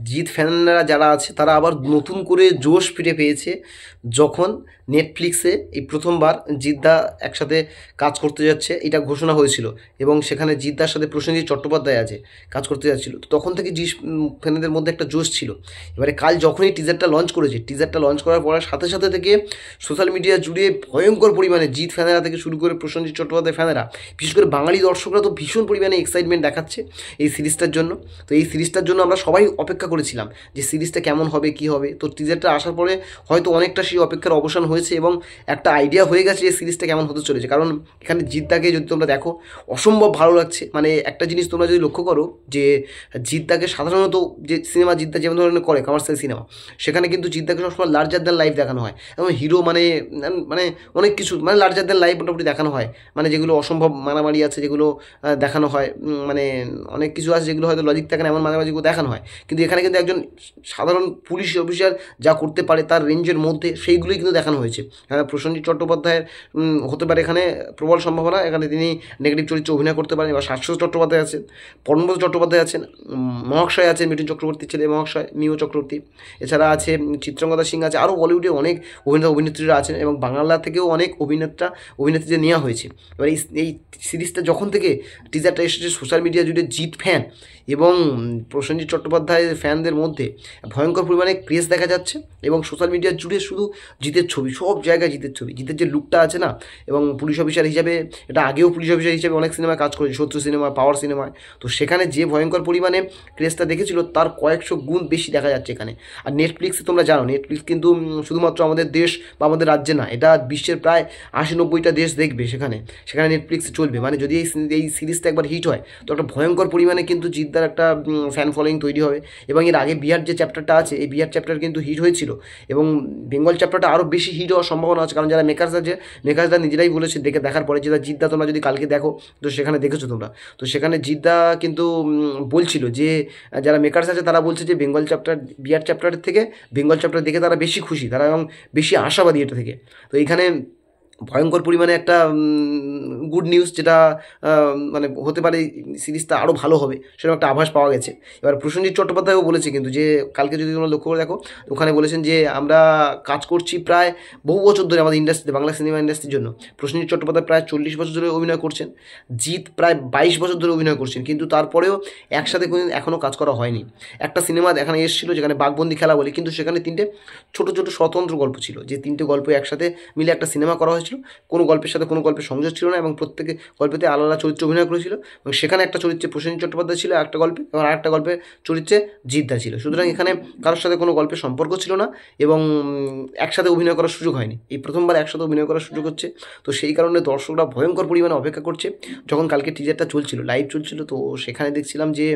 জিৎ ফ্যানরা যারা আছে তারা আবার নতুন করে জোশ ফিরে পেয়েছে যখন নেটফ্লিক্সে এই প্রথমবার জিদ্দা একসাথে কাজ করতে যাচ্ছে এটা ঘোষণা হয়েছিল, এবং সেখানে জিদ্দার সাথে প্রসেনজিৎ চট্টোপাধ্যায় আছে কাজ করতে যাচ্ছিল। তো তখন থেকে ফ্যানদের মধ্যে একটা জোশ ছিল। এবারে কাল যখনই টিজারটা লঞ্চ করেছে, টিজারটা লঞ্চ করার পর সাথে সাথে থেকে সোশ্যাল মিডিয়া জুড়ে ভয়ঙ্কর পরিমাণে জিৎ ফ্যানেরা থেকে শুরু করে প্রসেনজিৎ চট্টোপাধ্যায় ফ্যানেরা, বিশেষ করে বাঙালি দর্শকরা তো ভীষণ পরিমাণে এক্সাইটমেন্ট দেখাচ্ছে এই সিরিজটার জন্য। তো এই সিরিজটার জন্য আমরা সবাই অপেক্ষা করেছিলাম যে সিরিজটা কেমন হবে কী হবে। তো টিজারটা আসার পরে হয়তো অনেকটা সেই অপেক্ষার অবসান হয়েছে এবং একটা আইডিয়া হয়ে গেছে যে সিরিজটা কেমন হতে চলেছে। কারণ এখানে জিদ্দাকে যদি তোমরা দেখো অসম্ভব ভালো লাগছে। মানে একটা জিনিস তোমরা যদি লক্ষ্য করো যে জিদ্দাকে সাধারণত যে সিনেমা জিদ্দা যেমন ধরনের করে কমার্শিয়াল সিনেমা, সেখানে কিন্তু জিদ্দাকে সবসময় লার্জার দ্যান লাইফ দেখানো হয় এবং হিরো মানে মানে অনেক কিছু মানে লার্জার দ্যান লাইফ মোটামুটি দেখানো হয়। মানে যেগুলো অসম্ভব মারামারি আছে যেগুলো দেখানো হয়, মানে অনেক কিছু আছে যেগুলো হয়তো লজিক থাকে না এমন মাঝামাঝিগুলো দেখানো হয়। কিন্তু এখানে কিন্তু একজন সাধারণ পুলিশ অফিসার যা করতে পারে তার রেঞ্জের মধ্যে সেইগুলোই কিন্তু দেখানো হয়েছে। প্রসেনজিৎ চট্টোপাধ্যায়ের হতে পারে এখানে প্রবল সম্ভাবনা, এখানে তিনি নেগেটিভ চরিত্রে অভিনয় করতে পারেন। এবার শাশ্বত চট্টোপাধ্যায় আছেন, পরমব্রত চট্টোপাধ্যায় আছেন, মহাশয় আছেন মিঠুন চক্রবর্তীর ছেলে মহাশয় মিও চক্রবর্তী, এছাড়া আছে চিত্রঙ্গদা সিং আছে, আরও বলিউডে অনেক অভিনেতা অভিনেত্রীরা আছেন এবং বাংলা থেকেও অনেক অভিনেত্রীদের নেওয়া হয়েছে। এবার এই সিরিজটা যখন থেকে টিজারটা এসেছে সোশ্যাল মিডিয়া জুড়ে জিৎ ফ্যান এবং প্রসেনজিৎ চট্টোপাধ্যায়ের ফ্যানদের মধ্যে ভয়ঙ্কর পরিমাণে ক্রেজ দেখা যাচ্ছে এবং সোশ্যাল মিডিয়া জুড়ে শুধু জিতের ছবি, সব জায়গায় জিতের ছবি। জিতের যে লুকটা আছে না, এবং পুলিশ অফিসার হিসাবে, এটা আগেও পুলিশ অফিসার হিসাবে অনেক সিনেমায় কাজ করেছে, শত্রু সিনেমা, পাওয়ার সিনেমায়। তো সেখানে যে ভয়ঙ্কর পরিমাণে ক্রেজটা দেখেছিল তার কয়েকশো গুণ বেশি দেখা যাচ্ছে এখানে। আর নেটফ্লিক্সে তোমরা জানো নেটফ্লিক্স কিন্তু শুধুমাত্র আমাদের দেশ বা আমাদের রাজ্যে না, এটা বিশ্বের প্রায় 80-90টা দেশ দেখবে সেখানে নেটফ্লিক্সে চলবে। মানে যদি এই সিরিজটা একবার হিট হয় তো একটা ভয়ঙ্কর পরিমাণে কিন্তু জিদ্দার একটা ফ্যান ফলোয়িং তৈরি হবে। এবং এর আগে বিহার যে চ্যাপ্টারটা আছে এই বিহার চ্যাপ্টার কিন্তু হিট হয়েছিল এবং বেঙ্গল চ্যাপ্টারটা আরও বেশি হিট হওয়ার সম্ভাবনা আছে। কারণ যারা মেকার্স আছে, মেকার্সরা নিজেরাই বলেছে দেখার পরে, যেটা জিদ্দা তোমরা যদি কালকে দেখো তো সেখানে দেখেছো তোমরা, তো সেখানে জিদ্দা কিন্তু বলছিল যে যারা মেকার্স আছে তারা বলছে যে বিহার চ্যাপ্টারের থেকে বেঙ্গল চ্যাপ্টার দেখে তারা বেশি খুশি, তারা এবং বেশি আশাবাদী এটা থেকে। তো এইখানে ভয়ঙ্কর পরিমাণে একটা গুড নিউজ, যেটা মানে হতে পারে সিরিজটা আরও ভালো হবে সেরকম একটা আভাস পাওয়া গেছে। এবার প্রসেনজিৎ চট্টোপাধ্যায়ও বলেছে কিন্তু যে কালকে যদি তোমরা লক্ষ্য করে দেখো ওখানে বলেছেন যে আমরা কাজ করছি প্রায় বহু বছর ধরে আমাদের ইন্ডাস্ট্রিতে, বাংলা সিনেমা ইন্ডাস্ট্রির জন্য। প্রসেনজিৎ চট্টোপাধ্যায় প্রায় 40 বছর ধরে অভিনয় করছেন, জিৎ প্রায় 22 বছর ধরে অভিনয় করছেন, কিন্তু তারপরেও একসাথে কোনো এখনও কাজ করা হয়নি। একটা সিনেমা এখানে এসেছিল যেখানে বাঘবন্দি খেলা বলে, কিন্তু সেখানে 3টে ছোটো ছোটো স্বতন্ত্র গল্প ছিল, যে 3টে গল্প একসাথে মিলে একটা সিনেমা করা হয়েছিল। কোনো গল্পের সাথে কোনো গল্পের সংযোগ ছিল না এবং প্রত্যেকে গল্পেতে আলাদা আলাদা চরিত্রে অভিনয় করেছিল এবং সেখানে একটা চরিত্রে প্রসেনজিৎ চট্টোপাধ্যায় ছিল একটা গল্পে, এবং আরেকটা গল্পের চরিত্রে জিদ্দা ছিল। সুতরাং এখানে কারোর সাথে কোনো গল্পের সম্পর্ক ছিল না এবং একসাথে অভিনয় করার সুযোগ হয়নি, এই প্রথমবার একসাথে অভিনয় করার সুযোগ হচ্ছে। তো সেই কারণে দর্শকরা ভয়ঙ্কর পরিমাণে অপেক্ষা করছে। যখন কালকে টিজারটা চলছিল, লাইভ চলছিল, তো সেখানে দেখছিলাম যে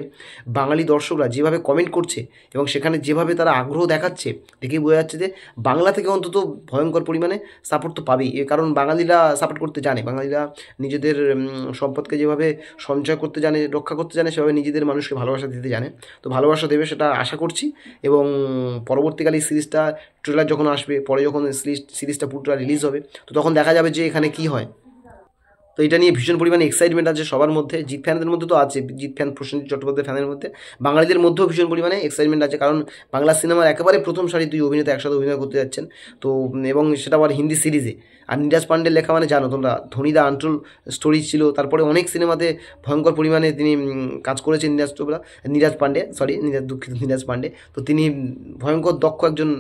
বাঙালি দর্শকরা যেভাবে কমেন্ট করছে এবং সেখানে যেভাবে তারা আগ্রহ দেখাচ্ছে, দেখেই বোঝা যাচ্ছে যে বাংলা থেকে অন্তত ভয়ঙ্কর পরিমাণে সাপোর্ট তো পাবেই। কারণ বাঙালিরা সাপোর্ট করতে জানে, বাঙালিরা নিজেদের সম্পদকে যেভাবে সঞ্চয় করতে জানে, রক্ষা করতে জানে, সেভাবে নিজেদের মানুষকে ভালোবাসা দিতে জানে। তো ভালোবাসা দেবে সেটা আশা করছি। এবং পরবর্তীকালে এই সিরিজটা ট্রেলার যখন আসবে, পরে যখন সিরিজটা পুরোটা রিলিজ হবে, তো তখন দেখা যাবে যে এখানে কী হয়। তো এটা নিয়ে ভীষণ পরিমাণে এক্সাইটমেন্ট আছে সবার মধ্যে, জিৎ ফ্যানদের মধ্যে তো আছে, জিৎ ফ্যান প্রসেনজিৎ চট্টোপাধ্যায় ফ্যানের মধ্যে, বাঙালিদের মধ্যেও ভীষণ পরিমাণে এক্সাইটমেন্ট আছে। কারণ বাংলা সিনেমার একেবারে প্রথম সারি 2 অভিনেতা একসাথে অভিনয় করতে যাচ্ছেন। তো এবং সেটা আবার হিন্দি সিরিজে। আর নীরাজ পান্ডের লেখা মানে জানো তোমরা, ধনীদা আনটোল স্টোরি ছিল, তারপরে অনেক সিনেমাতে ভয়ঙ্কর পরিমাণে তিনি কাজ করেছেন। নীরাজ পান্ডে। তো তিনি ভয়ঙ্কর দক্ষ একজন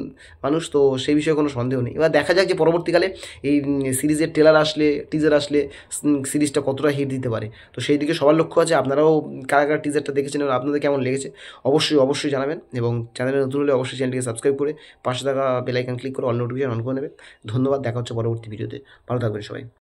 মানুষ, তো সেই বিষয়ে কোনো সন্দেহ নেই। এবার দেখা যাক যে পরবর্তীকালে এই সিরিজের টিজার আসলে সিরিজটা কতটা হিট দিতে পারে। তো সেই দিকে সবার লক্ষ্য আছে। আপনারাও কারা কারা টিজারটা দেখেছেন এবং আপনাদের কেমন লেগেছে অবশ্যই জানাবেন। এবং চ্যানেলে নতুন হলে অবশ্যই চ্যানেলটিকে সাবস্ক্রাইব করে পাশে থাকা বেল আইকন ক্লিক করে অল নোটিফিকেশন অন করে নেবেন। ধন্যবাদ, দেখা হচ্ছে পরবর্তী ভিডিওতে। ভালো থাকবেন সবাই।